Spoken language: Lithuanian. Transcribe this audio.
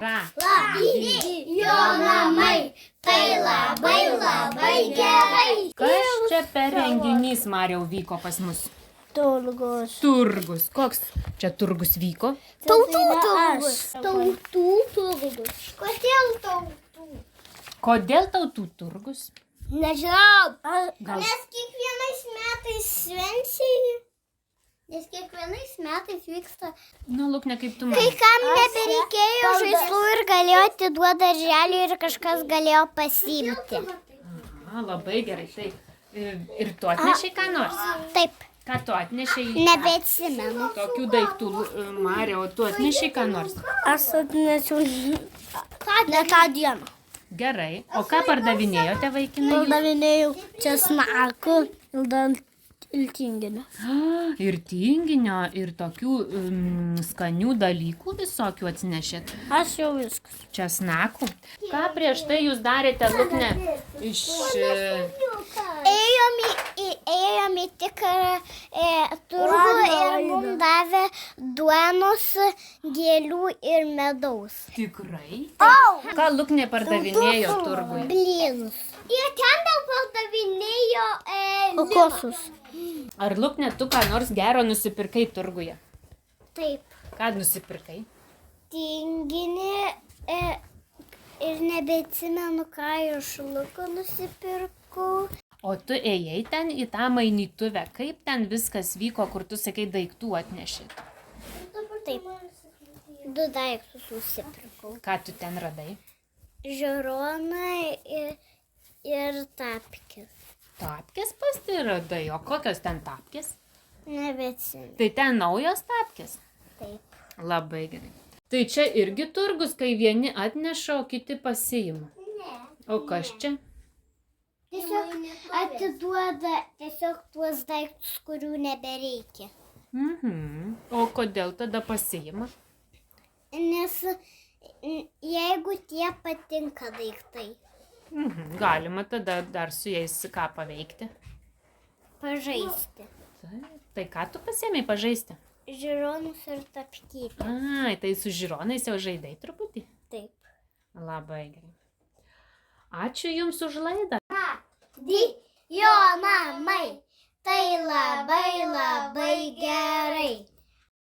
Jo namai, tai labai labai gerai. Kas čia per renginys, Mariau, vyko pas mus? Turgus. Turgus. Koks čia turgus vyko? Tautų turgus. Tautų turgus. Kodėl tautų? Kodėl tautų turgus? Nežinau. Gal Nes kiekvienais metais švenčiai. Nes kiekvienais metais vyksta. nu, Lukne, kaip tu Kai manai? kam nebereikėjo žaislų ir galėjo atiduoti darželį ir kažkas galėjo pasiimti. Aha, labai gerai. Tai ir tu atnešiai ką nors? Taip, Ką tu atnešiai? nebeatsimenu. Tokių daiktų, Mariau, tu atnešiai ką nors? Aš atnešiau ne tą dieną. Gerai. O ką pardavinėjote, vaikinai? Pardavinėjau česnakų ir tinginio. Ir tinginio, ir tokių skanių dalykų visokių atsinešėt. Aš jau viskas. Česnakų. Ką prieš tai jūs darėte, Lukne? Iš... Ėjom į tikrą turgų ir mums davė duonos, gėlių ir medaus. Tikrai? Ką Luknė pardavinėjo turguje? Blynus. Ir ten daug pardavinėjo Kokosus. Ar Luknė, tu ką nors gero nusipirkai turguje? Taip. Ką nusipirkai? Tinginį ir nebeatsimenu, ką iš Luko nusipirkau. O tu ėjai ten į tą mainytuvę. Kaip ten viskas vyko, kur tu sakai daiktų atnešit? Taip. 2 daiktus nusipirkau. Ką tu ten radai? Žiūroną ir tapkės. Tapkės pasiradai. O kokios ten tapkės? Nebeatsimenu. Tai ten naujos tapkės? Taip. Labai gerai. Tai čia irgi turgus, kai vieni atneša, o kiti pasiima. Ne. O kas čia? Tiesiog atiduoda tuos daiktus, kurių nebereikia. O kodėl tada pasiima? Nes jeigu tie patinka daiktai, Galima tada dar su jais ką paveikti. pažaisti. Tai ką tu pasiėmei pažaisti? Žiūronus ir tapkyti. Ai, tai su žiūronais jau žaidai truputį? Taip. Labai gerai. Ačiū Jums už laidą. Jo namai, tai labai labai gerai.